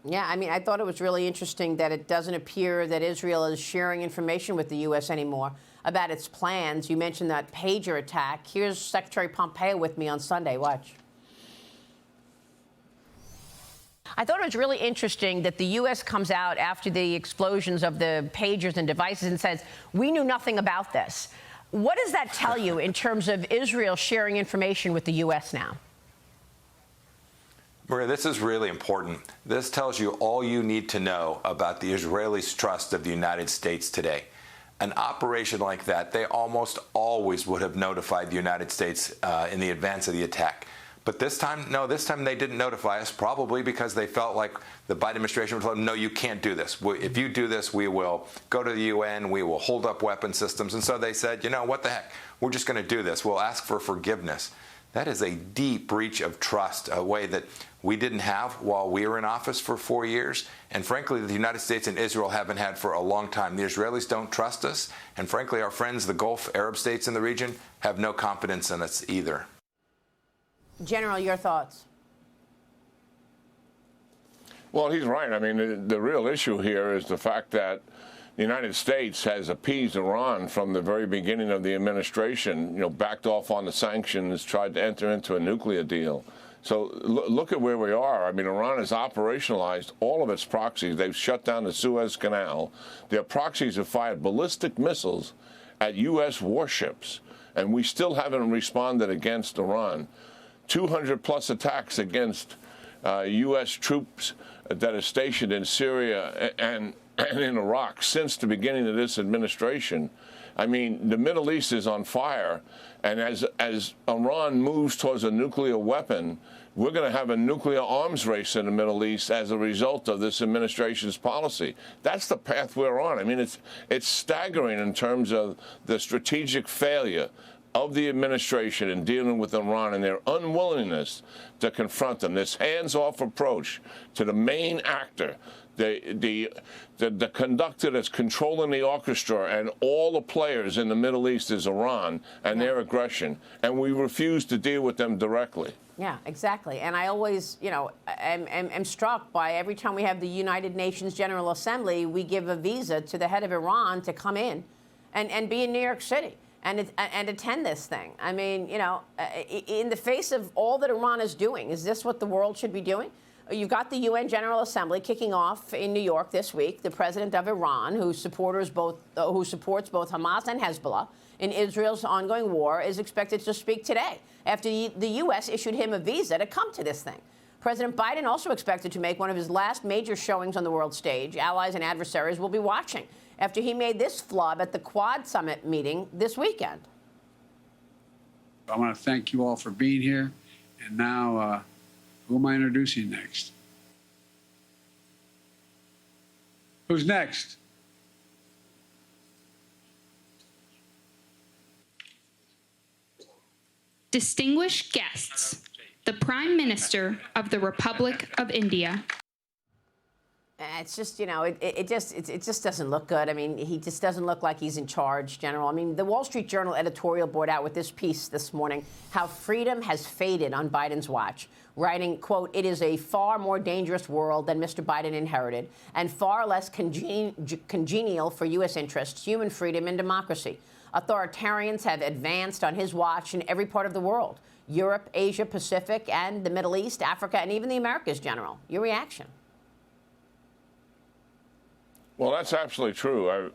Yeah, I mean, I thought it was really interesting that it doesn't appear that Israel is sharing information with the U.S. anymore about its plans. You mentioned that pager attack. Here's Secretary Pompeo with me on Sunday. Watch. I thought it was really interesting that the U.S. comes out after the explosions of the pagers and devices and says, we knew nothing about this. What does that tell you in terms of Israel sharing information with the U.S. now? Maria, this is really important. This tells you all you need to know about the Israelis' trust of the United States today. An operation like that, they almost always would have notified the United States in the advance of the attack. But this time, no, this time they didn't notify us, probably because they felt like the Biden administration would tell them, no, you can't do this. If you do this, we will go to the UN, we will hold up weapon systems. And so they said, you know, what the heck, we're just going to do this. We'll ask for forgiveness. That is a deep breach of trust, a way that we didn't have while we were in office for 4 years. And frankly, the United States and Israel haven't had for a long time. The Israelis don't trust us. And frankly, our friends, the Gulf Arab states in the region, have no confidence in us either. General, your thoughts? Well, he's right. I mean, the real issue here is the fact that the United States has appeased Iran from the very beginning of the administration, backed off on the sanctions, tried to enter into a nuclear deal. So look at where we are. I mean, Iran has operationalized all of its proxies. They've shut down the Suez Canal. Their proxies have fired ballistic missiles at U.S. warships, and we still haven't responded against Iran. 200-plus attacks against U.S. troops that are stationed in Syria and in Iraq since the beginning of this administration. I mean, the Middle East is on fire, and as Iran moves towards a nuclear weapon, we're going to have a nuclear arms race in the Middle East as a result of this administration's policy. That's the path we're on. I mean, it's staggering in terms of the strategic failure of the administration in dealing with Iran and their unwillingness to confront them. This hands-off approach to the main actor, the conductor that's controlling the orchestra and all the players in the Middle East is Iran and their aggression, and we refuse to deal with them directly. Yeah, exactly. And I always, am struck by every time we have the United Nations General Assembly, we give a visa to the head of Iran to come in and be in New York City and attend this thing. I mean, in the face of all that Iran is doing, is this what the world should be doing? You've got the UN General Assembly kicking off in New York this week. The president of Iran, who supports both Hamas and Hezbollah in Israel's ongoing war, is expected to speak today after the U.S. issued him a visa to come to this thing. President Biden also expected to make one of his last major showings on the world stage. Allies and adversaries will be watching after he made this flub at the Quad Summit meeting this weekend. I want to thank you all for being here. And now, who am I introducing next? Who's next? Distinguished guests, the Prime Minister of the Republic of India. It's just, it just doesn't look good. I mean, he just doesn't look like he's in charge, General. I mean, the Wall Street Journal editorial board out with this piece this morning, how freedom has faded on Biden's watch, writing, quote, "It is a far more dangerous world than Mr. Biden inherited and far less congenial for U.S. interests, human freedom, and democracy. Authoritarians have advanced on his watch in every part of the world, Europe, Asia, Pacific, and the Middle East, Africa, and even the Americas, General." Your reaction? Well, that's absolutely true.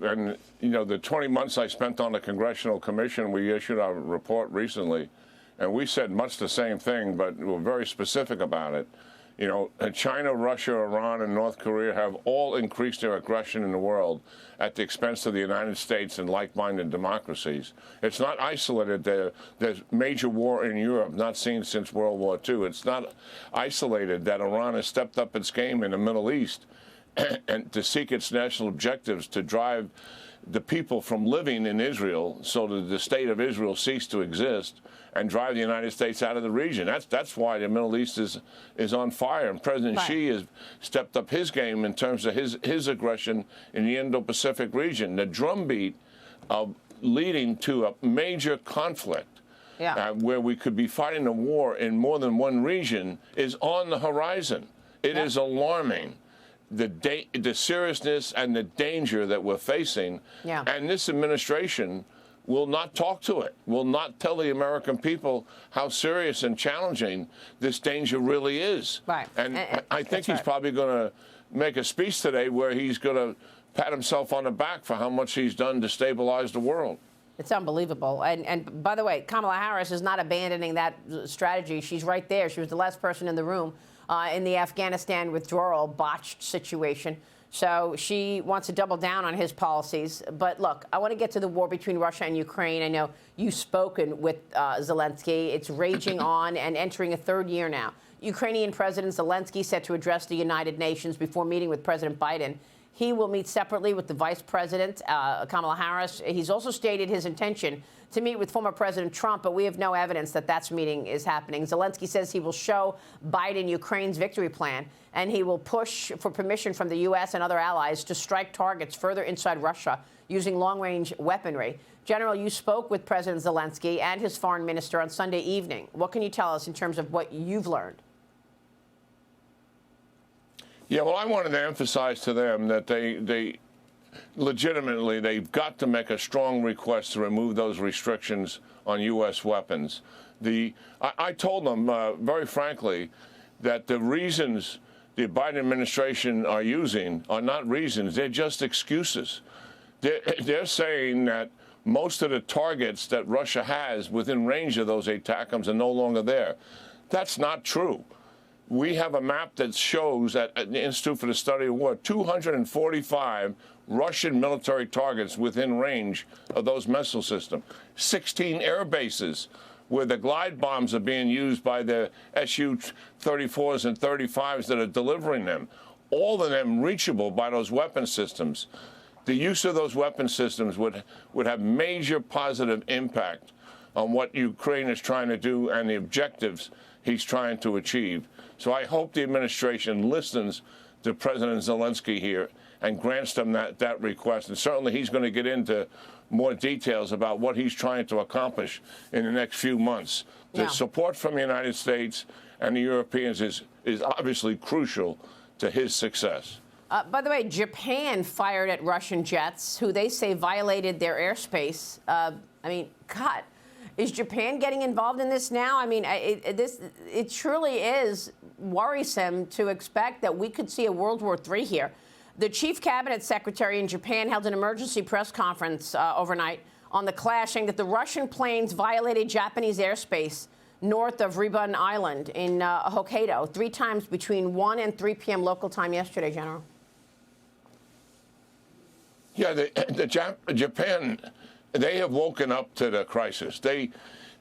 The 20 months I spent on the Congressional Commission, we issued our report recently, and we said much the same thing, but we're very specific about it. China, Russia, Iran, and North Korea have all increased their aggression in the world at the expense of the United States and like-minded democracies. It's not isolated. There's major war in Europe, not seen since World War II. It's not isolated that Iran has stepped up its game in the Middle East and to seek its national objectives to drive the people from living in Israel so that the state of Israel cease to exist and drive the United States out of the region. That's why the Middle East is on fire. And President Xi has stepped up his game in terms of his aggression in the Indo-Pacific region. The drumbeat of leading to a major conflict where we could be fighting a war in more than one region is on the horizon. It is alarming. the seriousness and the danger that we're facing. Yeah. And this administration will not talk to it, will not tell the American people how serious and challenging this danger really is. Right. And I think he's right. probably going to make a speech today where he's going to pat himself on the back for how much he's done to stabilize the world. It's unbelievable. And by the way, Kamala Harris is not abandoning that strategy. She's right there. She was the last person in the room in the Afghanistan withdrawal botched situation. So she wants to double down on his policies. But look, I want to get to the war between Russia and Ukraine. I know you've spoken with Zelensky. It's raging on and entering a third year now. Ukrainian President Zelensky set to address the United Nations before meeting with President Biden. He will meet separately with the Vice President, Kamala Harris. He's also stated his intention to meet with former President Trump, but we have no evidence that that meeting is happening. Zelensky says he will show Biden Ukraine's victory plan, and he will push for permission from the U.S. and other allies to strike targets further inside Russia using long-range weaponry. General, you spoke with President Zelensky and his foreign minister on Sunday evening. What can you tell us in terms of what you've learned? Yeah, well, I wanted to emphasize to them that they legitimately, they've got to make a strong request to remove those restrictions on U.S. weapons. I told them very frankly that the reasons the Biden administration are using are not reasons, they're just excuses. They're saying that most of the targets that Russia has within range of those ATACMS are no longer there. That's not true. We have a map that shows at the Institute for the Study of War 245 Russian military targets within range of those missile systems, 16 air bases where the glide bombs are being used by the Su-34s and 35s that are delivering them, all of them reachable by those weapon systems. The use of those weapon systems would have major positive impact on what Ukraine is trying to do and the objectives he's trying to achieve. So I hope the administration listens to President Zelensky here and grants them that request. And certainly he's going to get into more details about what he's trying to accomplish in the next few months. Yeah. The support from the United States and the Europeans is obviously crucial to his success. By the way, Japan fired at Russian jets who they say violated their airspace. God, is Japan getting involved in this now? I mean, it truly is worrisome to expect that we could see a World War III here. The chief cabinet secretary in Japan held an emergency press conference overnight on the clash, saying that the Russian planes violated Japanese airspace north of Ribun Island in Hokkaido 3 times between 1 and 3 p.m. local time yesterday, General. Yeah, Japan, they have woken up to the crisis. They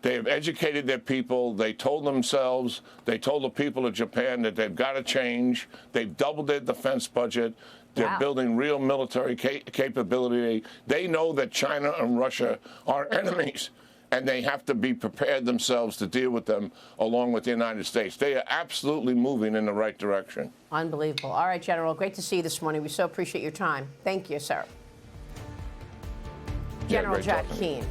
have educated their people. They told themselves, they told the people of Japan that they've got to change. They've doubled their defense budget. They're building real military capability. They know that China and Russia are enemies, and they have to be prepared themselves to deal with them along with the United States. They are absolutely moving in the right direction. Unbelievable. All right, General, great to see you this morning. We so appreciate your time. Thank you, sir. General Jack Keane.